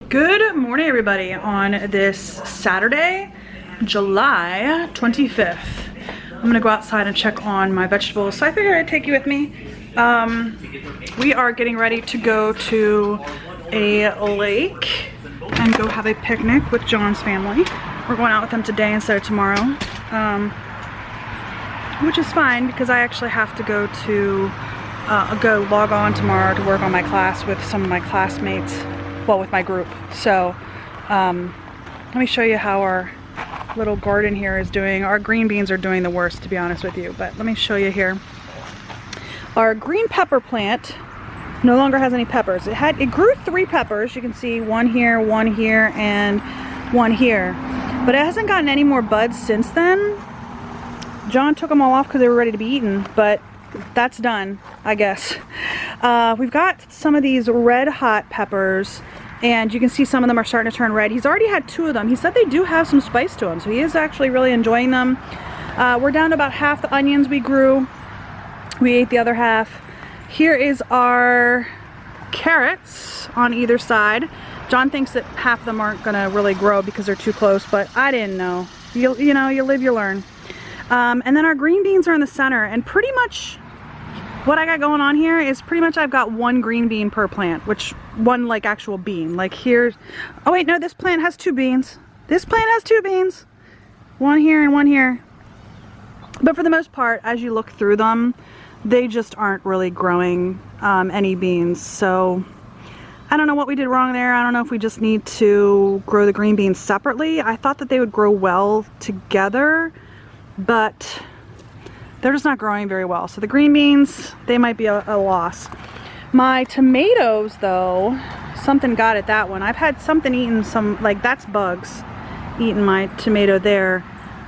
Good morning, everybody, on this Saturday, July 25th. I'm gonna go outside and check on my vegetables, so I figured I'd take you with me. We are getting ready to go to a lake and go have a picnic with John's family. We're going out with them today instead of tomorrow, which is fine because I actually have to go to go log on tomorrow to work on my class with some of my classmates, well, with my group. So let me show you how our little garden here is doing. Our green beans are doing the worst, to be honest with you, but let me show you here. Our green pepper plant no longer has any peppers. It grew 3 peppers. You can see one here, and one here, but it hasn't gotten any more buds since then. John took them all off because they were ready to be eaten, but that's done, I guess. We've got some of these red hot peppers, and you can see some of them are starting to turn red. He's already had 2 of them. He said they do have some spice to them, so he is actually really enjoying them. We're down to about half the onions we grew. We ate the other half. Here is our carrots on either side. John thinks that half of them aren't gonna really grow because they're too close, but I didn't know. You know, you live, you learn. And then our green beans are in the center, and pretty much what I got going on here is pretty much I've got 1 green bean per plant, which one like actual bean. Like here's, oh wait, no, this plant has 2 beans. This plant has 2 beans. 1 here and 1 here. But for the most part, as you look through them, they just aren't really growing any beans. So I don't know what we did wrong there. I don't know if we just need to grow the green beans separately. I thought that they would grow well together, but they're just not growing very well. So the green beans, they might be a loss. My tomatoes though, something got at that one. I've had something eaten, like that's bugs eating my tomato there.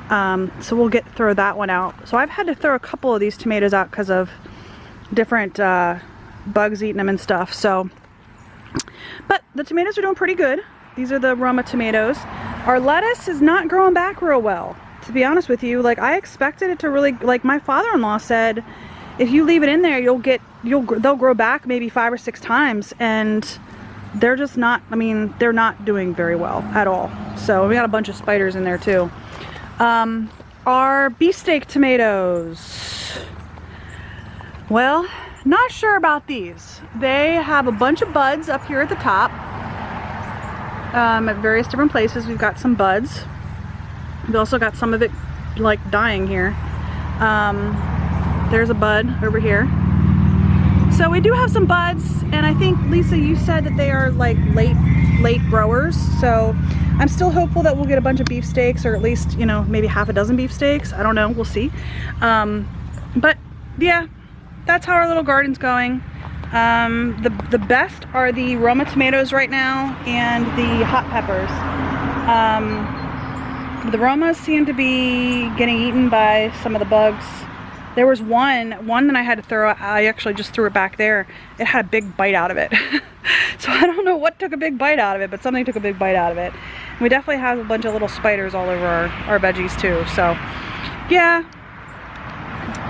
So we'll throw that one out. So I've had to throw a couple of these tomatoes out because of different bugs eating them and stuff. So, but the tomatoes are doing pretty good. These are the Roma tomatoes. Our lettuce is not growing back real well, to be honest with you. Like I expected it to really, like my father-in-law said, if you leave it in there, they'll grow back maybe 5 or 6 times, and they're just not, I mean, they're not doing very well at all. So we got a bunch of spiders in there too. Our beefsteak tomatoes, well, not sure about these. They have a bunch of buds up here at the top, at various different places. We've got some buds. We've also got some of it like dying here. There's a bud over here. So we do have some buds, and I think, Lisa, you said that they are like late growers. So I'm still hopeful that we'll get a bunch of beefsteaks, or at least, you know, maybe half a dozen beefsteaks. I don't know, we'll see. But yeah, that's how our little garden's going. The best are the Roma tomatoes right now and the hot peppers. The Romas seem to be getting eaten by some of the bugs. There was one that I had to throw. I actually just threw it back there. It had a big bite out of it. So I don't know what took a big bite out of it, but something took a big bite out of it. We definitely have a bunch of little spiders all over our veggies too. So yeah,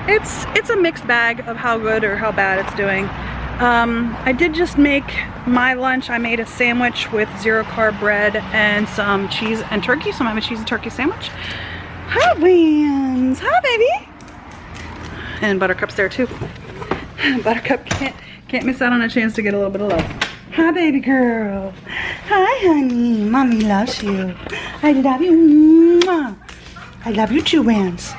it's a mixed bag of how good or how bad it's doing. I did just make my lunch. I made a sandwich with 0-carb bread and some cheese and turkey. So I'm having a cheese and turkey sandwich. Hi, Wins. Hi, baby. And Buttercup's there too. Buttercup can't miss out on a chance to get a little bit of love. Hi, baby girl. Hi, honey. Mommy loves you. I love you. Mwah. I love you too, Wins.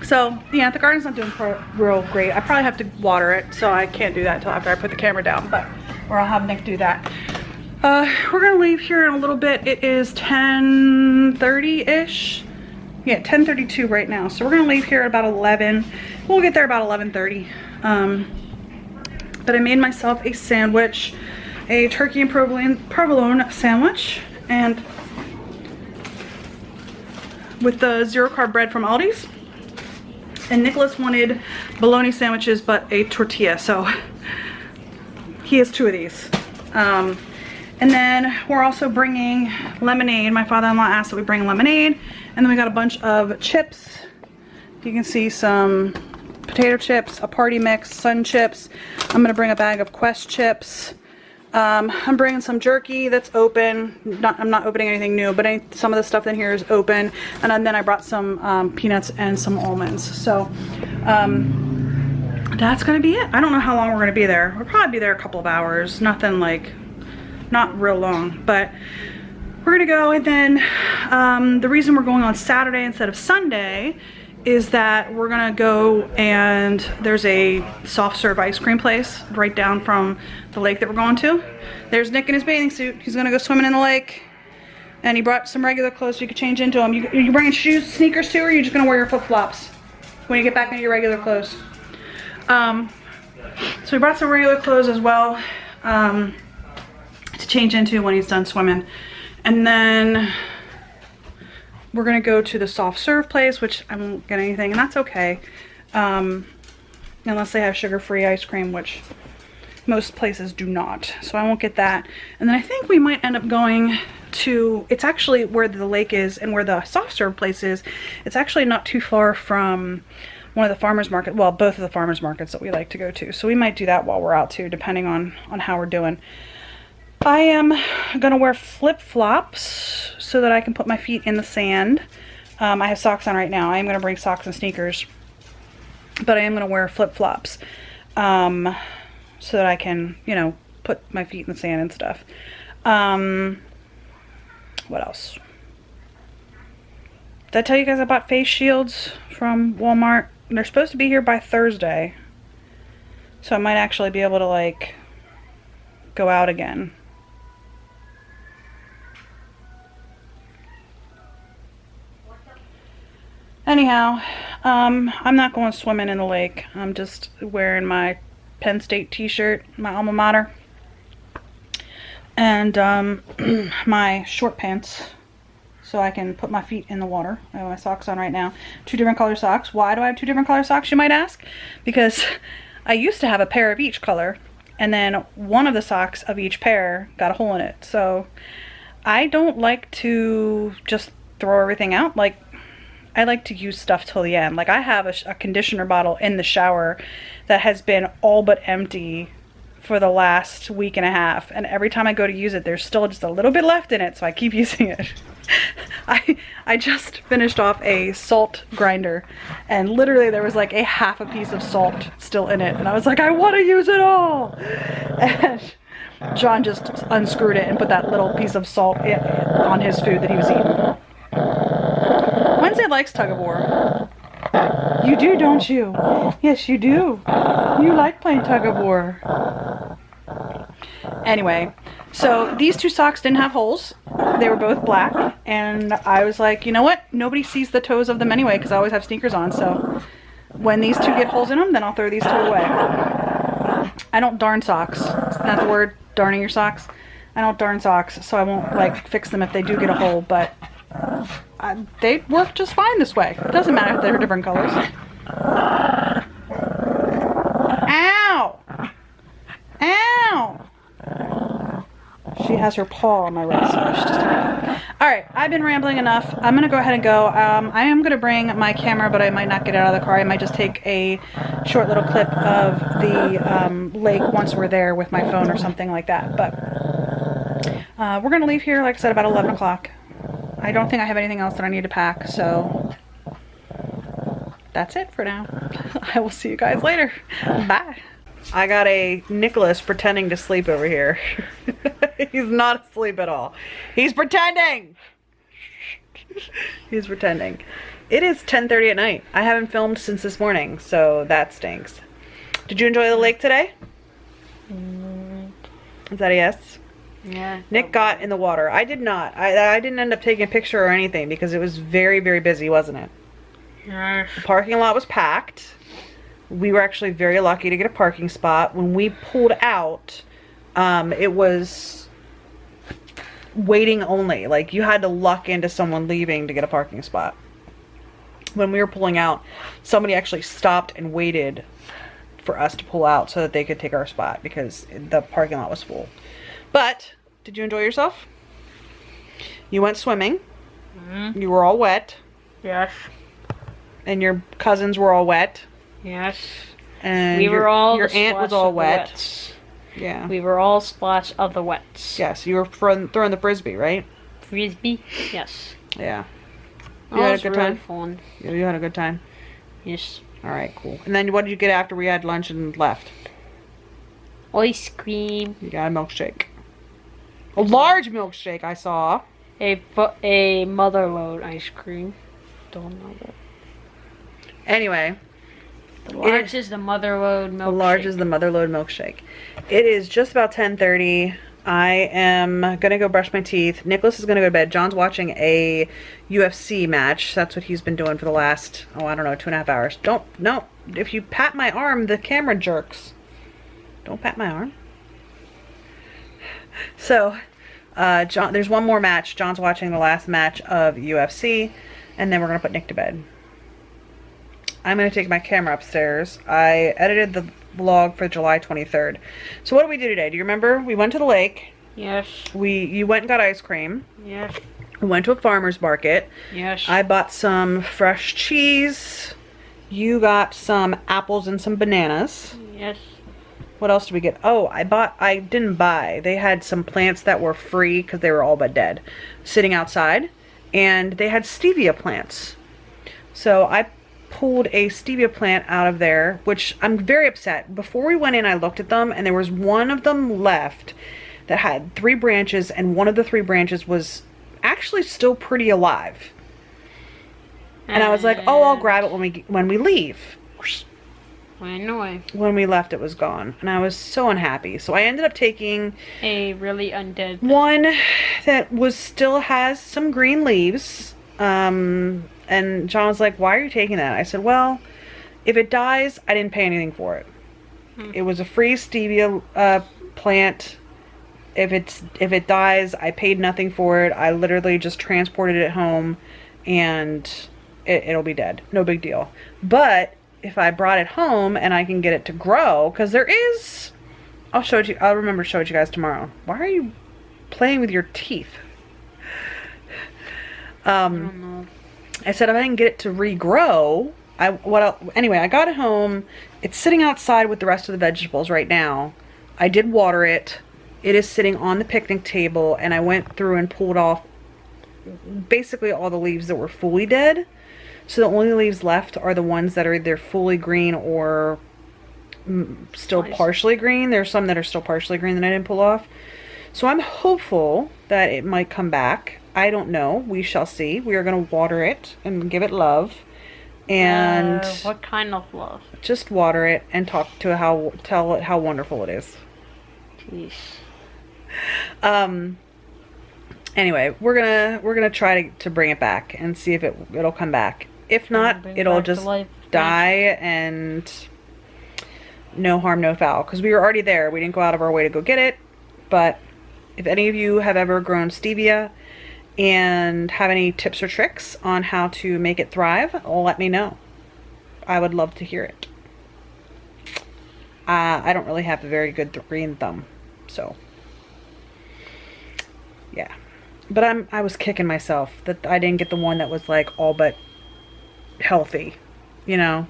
So yeah, the garden's not doing real great. I probably have to water it, so I can't do that until after I put the camera down, or I'll have Nick do that. We're gonna leave here in a little bit. It is 10:30-ish. Yeah, 10:32 right now. So we're gonna leave here at about 11. We'll get there about 11:30. But I made myself a sandwich, a turkey and provolone sandwich, and with the 0-carb bread from Aldi's. And Nicholas wanted bologna sandwiches, but a tortilla, so he has 2 of these. And then we're also bringing lemonade. My father-in-law asked that we bring lemonade. And then we got a bunch of chips. You can see some potato chips, a party mix, Sun chips. I'm gonna bring a bag of Quest chips. I'm bringing some jerky that's open. I'm not opening anything new, but some of the stuff in here is open. And then I brought some peanuts and some almonds. So that's gonna be it. I don't know how long we're gonna be there. We'll probably be there a couple of hours. Nothing like, not real long, but we're gonna go. And then the reason we're going on Saturday instead of Sunday is that we're gonna go, and there's a soft serve ice cream place right down from the lake that we're going to. There's Nick in his bathing suit. He's gonna go swimming in the lake, and he brought some regular clothes so you could change into them. You bringing shoes, sneakers too, or are you just gonna wear your flip-flops when you get back into your regular clothes? So we brought some regular clothes as well to change into when he's done swimming. And then we're gonna go to the soft serve place, which I won't get anything, and that's okay. Unless they have sugar-free ice cream, which most places do not. So I won't get that. And then I think we might end up going to, it's actually where the lake is and where the soft serve place is. It's actually not too far from one of the farmers market, well, both of the farmers markets that we like to go to. So we might do that while we're out too, depending on how we're doing. I am gonna wear flip-flops so that I can put my feet in the sand. I have socks on right now. I am gonna bring socks and sneakers, but I am gonna wear flip-flops so that I can, you know, put my feet in the sand and stuff. What else? Did I tell you guys about face shields from Walmart? They're supposed to be here by Thursday, so I might actually be able to like go out again. Anyhow, I'm not going swimming in the lake. I'm just wearing my Penn State t-shirt, my alma mater, and my short pants so I can put my feet in the water. I have my socks on right now. 2 different color socks. Why do I have 2 different color socks, you might ask? Because I used to have a pair of each color, and then one of the socks of each pair got a hole in it. So I don't like to just throw everything out. Like, I like to use stuff till the end. Like, I have a conditioner bottle in the shower that has been all but empty for the last week and a half, and every time I go to use it, there's still just a little bit left in it, so I keep using it. I just finished off a salt grinder, and literally there was like a half a piece of salt still in it, and I was like, I want to use it all. And John just unscrewed it and put that little piece of salt on his food that he was eating. Wednesday likes tug of war. You do, don't you? Yes, you do. You like playing tug of war. Anyway, so these 2 socks didn't have holes. They were both black, and I was like, you know what? Nobody sees the toes of them anyway, because I always have sneakers on, so when these 2 get holes in them, then I'll throw these 2 away. I don't darn socks. Isn't that the word? Darning your socks? I don't darn socks, so I won't like fix them if they do get a hole, but they work just fine this way. It doesn't matter if they're different colors. Ow! Ow! She has her paw on my wrist. Alright, I've been rambling enough. I'm going to go ahead and go. I am going to bring my camera, but I might not get it out of the car. I might just take a short little clip of the lake once we're there with my phone or something like that. But we're going to leave here, like I said, about 11 o'clock. I don't think I have anything else that I need to pack, so that's it for now. I will see you guys later. Bye. I got a Nicholas pretending to sleep over here. He's not asleep at all. He's pretending! He's pretending. It is 10:30 at night. I haven't filmed since this morning, so that stinks. Did you enjoy the lake today? Is that a yes? Yeah. Nick got in the water. I did not. I didn't end up taking a picture or anything because it was very, very busy, wasn't it? Yes. The parking lot was packed. We were actually very lucky to get a parking spot. When we pulled out, it was waiting only. Like, you had to luck into someone leaving to get a parking spot. When we were pulling out, somebody actually stopped and waited for us to pull out so that they could take our spot because the parking lot was full. But, did you enjoy yourself? You went swimming. Mm-hmm. You were all wet. Yes. And your cousins were all wet. Yes. And your aunt was all wet. Yeah. We were all splashed of the wets. Yes, you were throwing the frisbee, right? Frisbee? Yes. Yeah. That You had a was good really time? fun. You had a good time? Yes. Alright, cool. And then what did you get after we had lunch and left? Ice cream. You got a milkshake. A large milkshake, I saw. A mother load ice cream. Don't know that. Anyway. The large is the mother load milkshake. The large is the mother load milkshake. It is just about 10:30. I am gonna go brush my teeth. Nicholas is gonna go to bed. John's watching a UFC match. That's what he's been doing for the last, I don't know, 2.5 hours. No. If you pat my arm, the camera jerks. Don't pat my arm. So, John, there's one more match. John's watching the last match of UFC, and then we're gonna put Nick to bed. I'm going to take my camera upstairs. I edited the vlog for July 23rd. So what did we do today? Do you remember? We went to the lake. Yes. You went and got ice cream. Yes. We went to a farmer's market. Yes. I bought some fresh cheese. You got some apples and some bananas. Yes. What else did we get? Oh, I didn't buy. They had some plants that were free because they were all but dead, sitting outside. And they had stevia plants. So I pulled a stevia plant out of there, which I'm very upset. Before we went in, I looked at them, and there was one of them left that had 3 branches, and one of the 3 branches was actually still pretty alive. And I was like, oh, I'll grab it when we leave. Went away. When we left, it was gone, and I was so unhappy. So I ended up taking a really undead one that still has some green leaves. And John was like, why are you taking that? I said, well, if it dies, I didn't pay anything for it. It was a free stevia plant. If it dies, I paid nothing for it. I literally just transported it home, and it'll be dead. No big deal. But if I brought it home and I can get it to grow, because there is, I'll remember to show it you guys tomorrow. Why are you playing with your teeth? I don't know. I said if I didn't get it to regrow, anyway, I got it home. It's sitting outside with the rest of the vegetables right now. I did water it. It is sitting on the picnic table, and I went through and pulled off basically all the leaves that were fully dead. So the only leaves left are the ones that are either fully green or still partially green. There's some that are still partially green that I didn't pull off. So I'm hopeful that it might come back. I don't know. We shall see. We are going to water it and give it love. And what kind of love? Just water it and tell it how wonderful it is. Jeez. Anyway, we're gonna try to bring it back and see if it'll come back. If not, it'll just die, and no harm, no foul. Because we were already there. We didn't go out of our way to go get it. But if any of you have ever grown stevia and have any tips or tricks on how to make it thrive, let me know. I would love to hear it. I don't really have a very good green thumb, so yeah. But I was kicking myself that I didn't get the one that was like all but healthy, you know.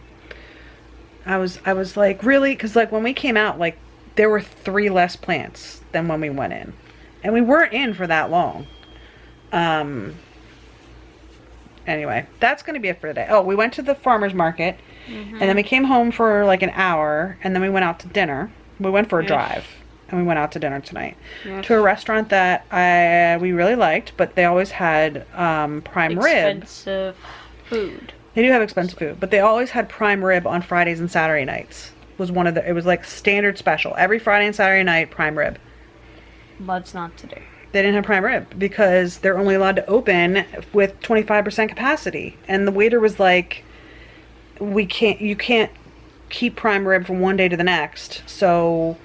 I was like, really? Because like when we came out, like there were 3 less plants than when we went in, and we weren't in for that long. Anyway, that's going to be it for today. Oh, we went to the farmer's market, and then we came home for like an hour, and then we went out to dinner. We went for a drive, and we went out to dinner tonight to a restaurant that we really liked, but they always had prime rib. Expensive food. They do have expensive food, but they always had prime rib on Fridays and Saturday nights. It was like standard special. Every Friday and Saturday night, prime rib. But it's not today. They didn't have prime rib because they're only allowed to open with 25% capacity. And the waiter was like, you can't keep prime rib from one day to the next. So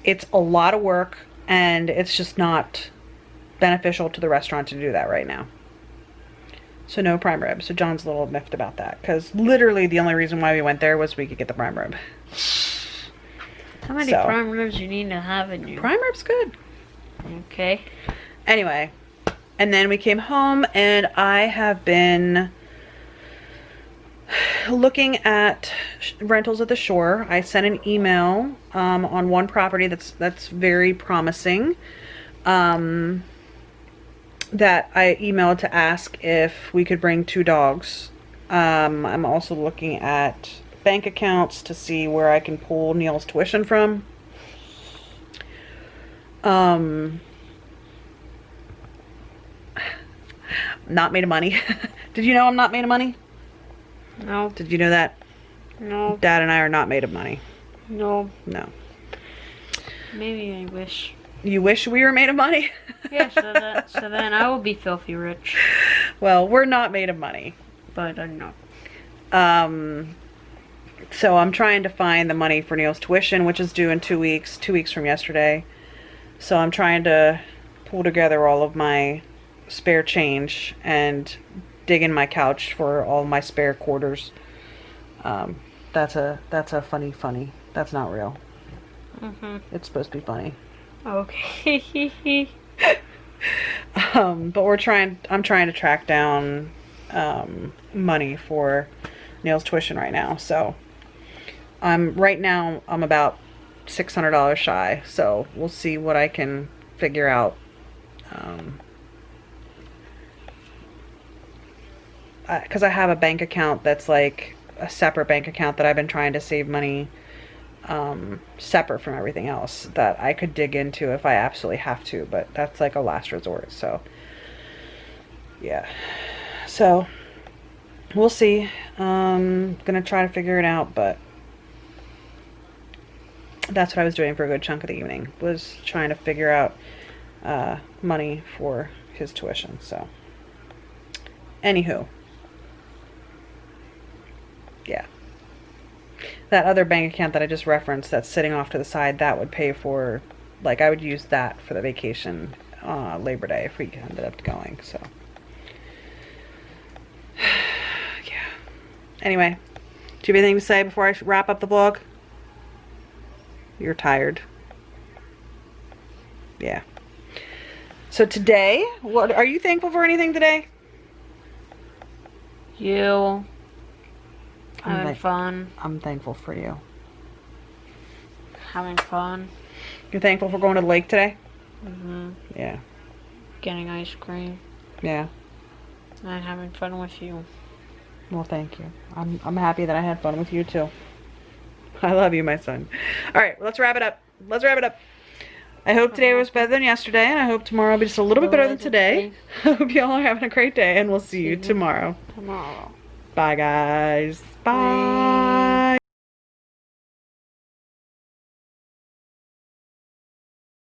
it's a lot of work, and it's just not beneficial to the restaurant to do that right now. So no prime rib. So John's a little miffed about that, because literally the only reason why we went there was we could get the prime rib. How many prime ribs you need to have in you? Prime rib's good. Okay. Anyway, and then we came home, and I have been looking at rentals at the shore. I sent an email on one property that's very promising. That I emailed to ask if we could bring 2 dogs. I'm also looking at bank accounts to see where I can pull Neil's tuition from. Not made of money. Did you know I'm not made of money? No. Did you know that? No. Dad and I are not made of money. No. No. Maybe I wish. You wish we were made of money? Yeah, so then I will be filthy rich. Well, we're not made of money. But I'm not. So I'm trying to find the money for Neil's tuition, which is due in 2 weeks, 2 weeks from yesterday. So I'm trying to pull together all of my spare change and dig in my couch for all my spare quarters. That's a funny. That's not real. It's supposed to be funny. Okay. But I'm trying to track down money for Neil's tuition right now. So I'm about $600 shy. So we'll see what I can figure out. Because I have a bank account that's like a separate bank account that I've been trying to save money separate from everything else that I could dig into if I absolutely have to, but that's like a last resort. So yeah, so we'll see. Gonna try to figure it out, but that's what I was doing for a good chunk of the evening, was trying to figure out money for his tuition. So anywho, yeah, that other bank account that I just referenced that's sitting off to the side, that would pay for, like, I would use that for the vacation Labor Day if we ended up going. So yeah, anyway, do you have anything to say before I wrap up the vlog? You're tired. Yeah. So today, what are you thankful for? Anything today? You having fun. I'm thankful for you. Having fun. You're thankful for going to the lake today? Yeah. Getting ice cream. Yeah. And having fun with you. Well, thank you. I'm happy that I had fun with you too. I love you, my son. All right, let's wrap it up. I hope today was better than yesterday, and I hope tomorrow will be just a little bit better than today. I hope you all are having a great day, and we'll see you tomorrow. Tomorrow. Bye, guys. Bye.